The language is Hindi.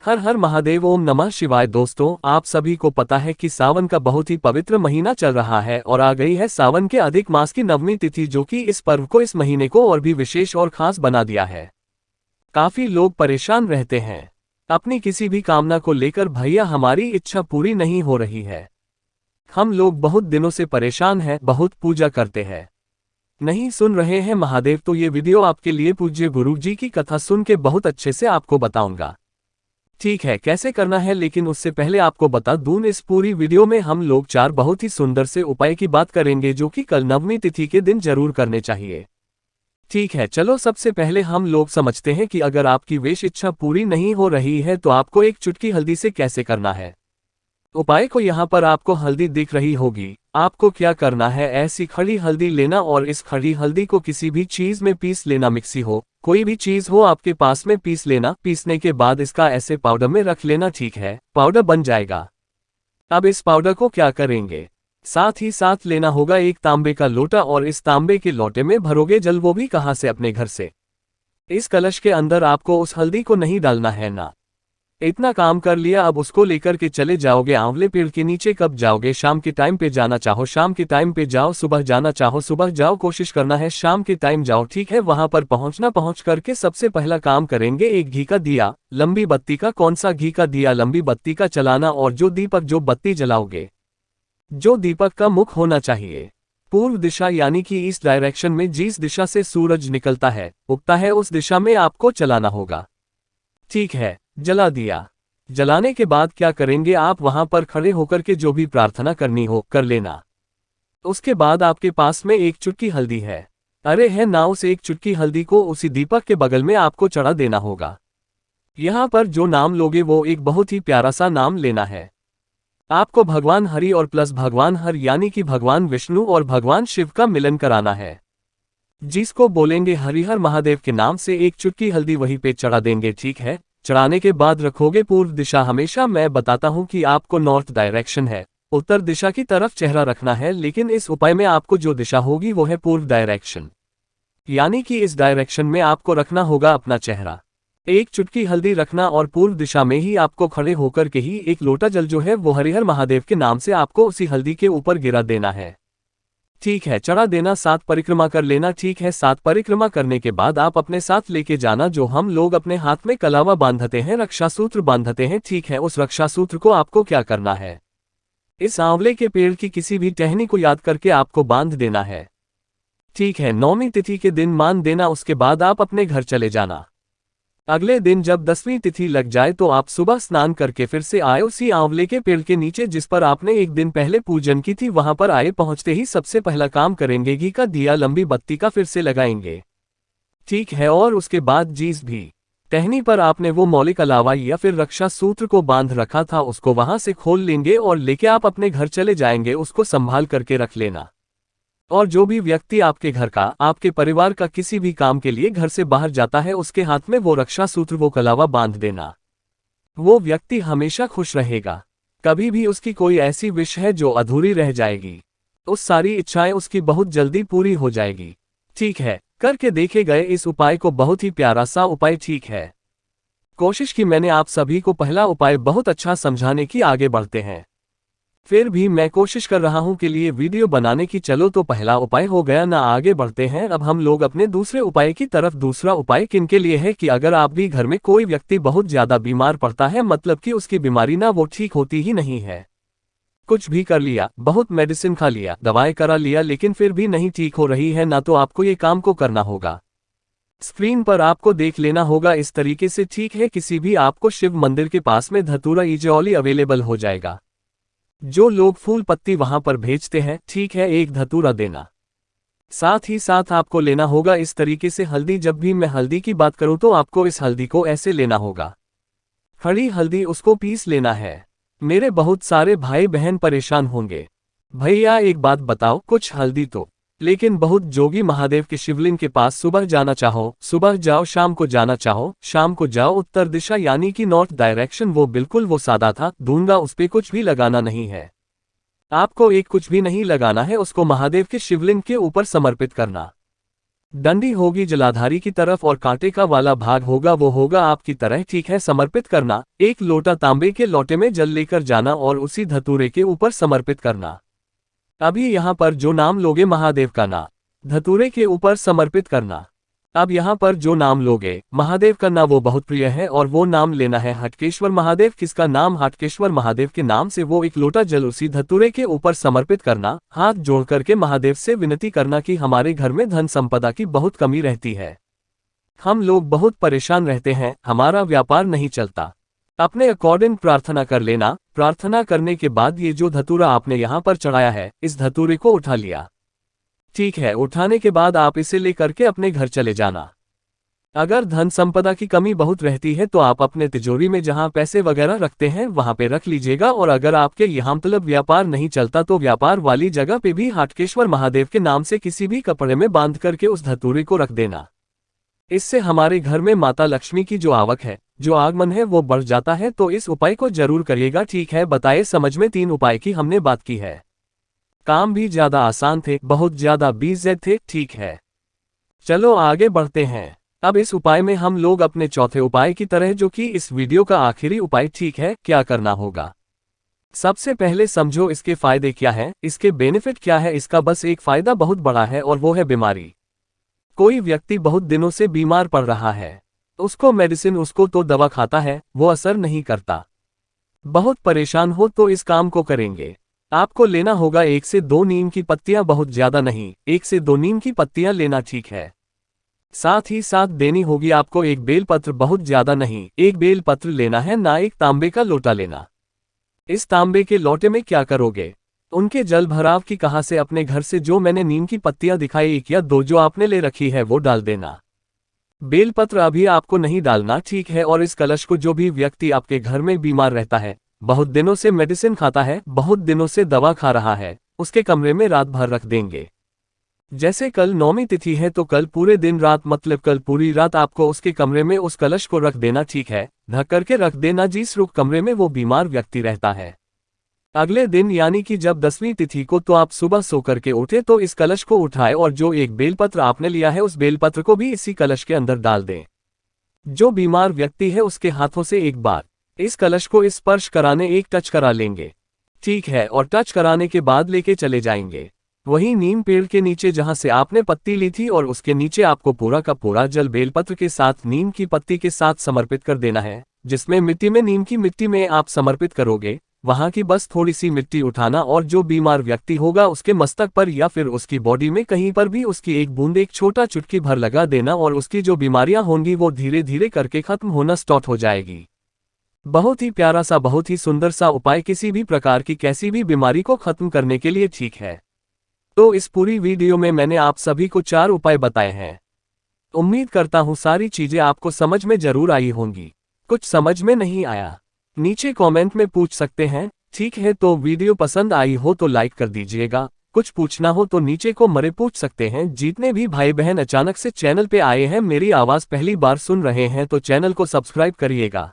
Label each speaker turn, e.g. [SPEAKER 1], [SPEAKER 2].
[SPEAKER 1] हर हर महादेव, ओम नमः शिवाय। दोस्तों, आप सभी को पता है कि सावन का बहुत ही पवित्र महीना चल रहा है और आ गई है सावन के अधिक मास की नवमी तिथि, जो कि इस पर्व को, इस महीने को और भी विशेष और खास बना दिया है। काफी लोग परेशान रहते हैं अपनी किसी भी कामना को लेकर, भैया हमारी इच्छा पूरी नहीं हो रही है। हम लोग बहुत दिनों से परेशान हैं, बहुत पूजा करते हैं, नहीं सुन रहे हैं महादेव। तो ये वीडियो आपके लिए पूज्य गुरु जी की कथा सुन के बहुत अच्छे से आपको बताऊंगा। ठीक है, कैसे करना है, लेकिन उससे पहले आपको बता दूं, इस पूरी वीडियो में हम लोग 4 बहुत ही सुंदर से उपाय की बात करेंगे, जो कि कल नवमी तिथि के दिन जरूर करने चाहिए। ठीक है, चलो सबसे पहले हम लोग समझते हैं कि अगर आपकी विश इच्छा पूरी नहीं हो रही है तो आपको एक चुटकी हल्दी से कैसे करना है। उपाय को यहाँ पर आपको हल्दी दिख रही होगी। आपको क्या करना है, ऐसी खड़ी हल्दी लेना और इस खड़ी हल्दी को किसी भी चीज में पीस लेना। मिक्सी हो, कोई भी चीज हो आपके पास में, पीस लेना। पीसने के बाद इसका ऐसे पाउडर में रख लेना। ठीक है, पाउडर बन जाएगा। अब इस पाउडर को क्या करेंगे, साथ ही साथ लेना होगा एक तांबे का लोटा और इस तांबे के लोटे में भरोगे जल, वो भी कहाँ से, अपने घर से। इस कलश के अंदर आपको उस हल्दी को नहीं डालना है ना। इतना काम कर लिया, अब उसको लेकर के चले जाओगे आंवले पेड़ के नीचे। कब जाओगे, शाम के टाइम पे जाना चाहो शाम के टाइम पे जाओ, सुबह जाना चाहो सुबह जाओ, कोशिश करना है शाम के टाइम जाओ। ठीक है, वहां पर पहुंच करके सबसे पहला काम करेंगे, एक घी का दिया, लंबी बत्ती का। कौन सा घी का दिया, लंबी बत्ती का चलाना। और जो दीपक, जो बत्ती जलाओगे, जो दीपक का मुख होना चाहिए पूर्व दिशा, यानी कि इस डायरेक्शन में जिस दिशा से सूरज निकलता है, उगता है, उस दिशा में आपको चलाना होगा। ठीक है, जला दिया। जलाने के बाद क्या करेंगे, आप वहां पर खड़े होकर के जो भी प्रार्थना करनी हो कर लेना। उसके बाद आपके पास में एक चुटकी हल्दी है, अरे है ना, उस एक चुटकी हल्दी को उसी दीपक के बगल में आपको चढ़ा देना होगा। यहां पर जो नाम लोगे वो एक बहुत ही प्यारा सा नाम लेना है। आपको भगवान हरि और प्लस भगवान हर, यानी कि भगवान विष्णु और भगवान शिव का मिलन कराना है, जिसको बोलेंगे हरिहर महादेव के नाम से। एक चुटकी हल्दी वहीं पे चढ़ा देंगे। ठीक है, चढ़ाने के बाद रखोगे पूर्व दिशा। हमेशा मैं बताता हूं कि आपको नॉर्थ डायरेक्शन है, उत्तर दिशा की तरफ चेहरा रखना है, लेकिन इस उपाय में आपको जो दिशा होगी वो है पूर्व डायरेक्शन, यानी कि इस डायरेक्शन में आपको रखना होगा अपना चेहरा। एक चुटकी हल्दी रखना और पूर्व दिशा में ही आपको खड़े होकर के ही एक लोटा जल जो है वो हरिहर महादेव के नाम से आपको उसी हल्दी के ऊपर गिरा देना है। ठीक है, चढ़ा देना, 7 परिक्रमा कर लेना। ठीक है, 7 परिक्रमा करने के बाद आप अपने साथ लेके जाना, जो हम लोग अपने हाथ में कलावा बांधते हैं, रक्षासूत्र बांधते हैं। ठीक है, उस रक्षासूत्र को आपको क्या करना है, इस आंवले के पेड़ की किसी भी टहनी को याद करके आपको बांध देना है। ठीक है, नौवीं तिथि के दिन मान देना। उसके बाद आप अपने घर चले जाना। अगले दिन जब 10वीं तिथि लग जाए तो आप सुबह स्नान करके फिर से आए उसी आंवले के पेड़ के नीचे जिस पर आपने एक दिन पहले पूजन की थी। वहां पर आए, पहुंचते ही सबसे पहला काम करेंगे, घी का दिया लंबी बत्ती का फिर से लगाएंगे। ठीक है, और उसके बाद जिस भी टहनी पर आपने वो मौलिक अलावा या फिर रक्षा सूत्र को बांध रखा था, उसको वहां से खोल लेंगे और लेके आप अपने घर चले जाएंगे। उसको संभाल करके रख लेना। और जो भी व्यक्ति आपके घर का, आपके परिवार का किसी भी काम के लिए घर से बाहर जाता है, उसके हाथ में वो रक्षा सूत्र, वो कलावा बांध देना। वो व्यक्ति हमेशा खुश रहेगा। कभी भी उसकी कोई ऐसी विश है जो अधूरी रह जाएगी, उस सारी इच्छाएं उसकी बहुत जल्दी पूरी हो जाएगी। ठीक है, करके देखे गए इस उपाय को, बहुत ही प्यारा सा उपाय। ठीक है, कोशिश की मैंने आप सभी को पहला उपाय बहुत अच्छा समझाने की, आगे बढ़ते हैं। फिर भी मैं कोशिश कर रहा हूं के लिए वीडियो बनाने की। चलो, तो पहला उपाय हो गया ना, आगे बढ़ते हैं। अब हम लोग अपने दूसरे उपाय की तरफ। दूसरा उपाय किनके लिए है कि अगर आप भी घर में कोई व्यक्ति बहुत ज्यादा बीमार पड़ता है, मतलब कि उसकी बीमारी ना वो ठीक होती ही नहीं है, कुछ भी कर लिया, बहुत मेडिसिन खा लिया, दवाएं करा लिया, लेकिन फिर भी नहीं ठीक हो रही है ना, तो आपको ये काम को करना होगा। स्क्रीन पर आपको देख लेना होगा इस तरीके से। ठीक है, किसी भी आपको शिव मंदिर के पास में धतूरा इजौली अवेलेबल हो जाएगा। जो लोग फूल पत्ती वहां पर भेजते हैं, ठीक है, एक धतूरा देना। साथ ही साथ आपको लेना होगा इस तरीके से हल्दी। जब भी मैं हल्दी की बात करूं तो आपको इस हल्दी को ऐसे लेना होगा, खड़ी हल्दी, उसको पीस लेना है। मेरे बहुत सारे भाई बहन परेशान होंगे, भैया एक बात बताओ, कुछ हल्दी तो, लेकिन बहुत जोगी महादेव के शिवलिंग के पास सुबह जाना चाहो सुबह जाओ, शाम को जाना चाहो शाम को जाओ। उत्तर दिशा यानी कि नॉर्थ डायरेक्शन, वो बिल्कुल वो सादा था, दूंगा, उस पे कुछ भी लगाना नहीं है। आपको एक कुछ भी नहीं लगाना है, उसको महादेव के शिवलिंग के ऊपर समर्पित करना। डंडी होगी जलाधारी की तरफ और कांटे का वाला भाग होगा वो होगा आपकी तरह, ठीक है। समर्पित करना, एक लोटा तांबे के लोटे में जल लेकर जाना और उसी धतूरे के ऊपर समर्पित करना। अभी यहाँ पर जो नाम लोगे महादेव का नाम धतूरे के ऊपर समर्पित करना। अब यहाँ पर जो नाम लोगे महादेव का नाम वो बहुत प्रिय है और वो नाम लेना है हटकेश्वर महादेव। किसका नाम? हटकेश्वर महादेव के नाम से वो एक लोटा जल उसी धतूरे के ऊपर समर्पित करना। हाथ जोड़ करके महादेव से विनती करना कि हमारे घर में धन संपदा की बहुत कमी रहती है, हम लोग बहुत परेशान रहते हैं, हमारा व्यापार नहीं चलता। अपने अकॉर्डिंग प्रार्थना कर लेना। प्रार्थना करने के बाद ये जो धतूरा आपने यहाँ पर चढ़ाया है इस धतूरे को उठा लिया, ठीक है। उठाने के बाद आप इसे लेकर के अपने घर चले जाना। अगर धन संपदा की कमी बहुत रहती है तो आप अपने तिजोरी में जहां पैसे वगैरह रखते हैं वहां पे रख लीजिएगा। और अगर आपके यहाँ मतलब व्यापार नहीं चलता तो व्यापार वाली जगह पे भी हटकेश्वर महादेव के नाम से किसी भी कपड़े में बांध करके उस धतूरे को रख देना। इससे हमारे घर में माता लक्ष्मी की जो आवक है, जो आगमन है वो बढ़ जाता है। तो इस उपाय को जरूर करिएगा, ठीक है। बताए समझ में 3 उपाय की हमने बात की है। काम भी ज्यादा आसान थे, बहुत ज्यादा बिजी थे, ठीक है। चलो आगे बढ़ते हैं। अब इस उपाय में हम लोग अपने चौथे उपाय की तरह, जो कि इस वीडियो का आखिरी उपाय, ठीक है, क्या करना होगा। सबसे पहले समझो इसके फायदे क्या हैं, इसके बेनिफिट क्या है। इसका बस एक फायदा बहुत बड़ा है और वो है बीमारी। कोई व्यक्ति बहुत दिनों से बीमार पड़ रहा है, उसको मेडिसिन, उसको तो दवा खाता है, वो असर नहीं करता, बहुत परेशान हो तो इस काम को करेंगे। आपको लेना होगा 1 से 2 नीम की पत्तियां, बहुत ज्यादा नहीं, 1 से 2 नीम की पत्तियां लेना, ठीक है। साथ ही साथ देनी होगी आपको 1 बेलपत्र, बहुत ज्यादा नहीं, 1 बेलपत्र लेना है ना। एक तांबे का लोटा लेना। इस तांबे के लोटे में क्या करोगे, उनके जल भराव की कहा से अपने घर से जो मैंने नीम की पत्तियां दिखाई 1 या 2 जो आपने ले रखी है वो डाल देना। बेलपत्र अभी आपको नहीं डालना, ठीक है। और इस कलश को जो भी व्यक्ति आपके घर में बीमार रहता है, बहुत दिनों से मेडिसिन खाता है, बहुत दिनों से दवा खा रहा है, उसके कमरे में रात भर रख देंगे। जैसे कल नौमी तिथि है तो कल पूरे दिन रात मतलब कल पूरी रात आपको उसके कमरे में उस कलश को रख देना, ठीक है। ढक करके रख देना जिस रुख कमरे में वो बीमार व्यक्ति रहता है। अगले दिन यानी कि जब 10वीं तिथि को तो आप सुबह सो करके उठे तो इस कलश को उठाए और जो 1 बेलपत्र आपने लिया है उस बेलपत्र को भी इसी कलश के अंदर डाल दें। जो बीमार व्यक्ति है उसके हाथों से एक बार इस कलश को स्पर्श कराने एक टच करा लेंगे, ठीक है। और टच कराने के बाद लेके चले जाएंगे वही नीम पेड़ के नीचे जहां से आपने पत्ती ली थी और उसके नीचे आपको पूरा का पूरा जल बेलपत्र के साथ नीम की पत्ती के साथ समर्पित कर देना है। जिसमें मिट्टी में, नीम की मिट्टी में आप समर्पित करोगे, वहां की बस थोड़ी सी मिट्टी उठाना और जो बीमार व्यक्ति होगा उसके मस्तक पर या फिर उसकी बॉडी में कहीं पर भी उसकी 1 बूंद, एक छोटा चुटकी भर लगा देना और उसकी जो बीमारियां होंगी वो धीरे धीरे करके खत्म होना स्टार्ट हो जाएगी। बहुत ही प्यारा सा, बहुत ही सुंदर सा उपाय किसी भी प्रकार की कैसी भी बीमारी को खत्म करने के लिए, ठीक है। तो इस पूरी वीडियो में मैंने आप सभी को 4 उपाय बताए हैं। उम्मीद करता हूँ सारी चीजें आपको समझ में जरूर आई होंगी। कुछ समझ में नहीं आया नीचे कमेंट में पूछ सकते हैं, ठीक है। तो वीडियो पसंद आई हो तो लाइक कर दीजिएगा, कुछ पूछना हो तो नीचे को मरे पूछ सकते हैं। जितने भी भाई बहन अचानक से चैनल पे आए हैं, मेरी आवाज पहली बार सुन रहे हैं तो चैनल को सब्सक्राइब करिएगा।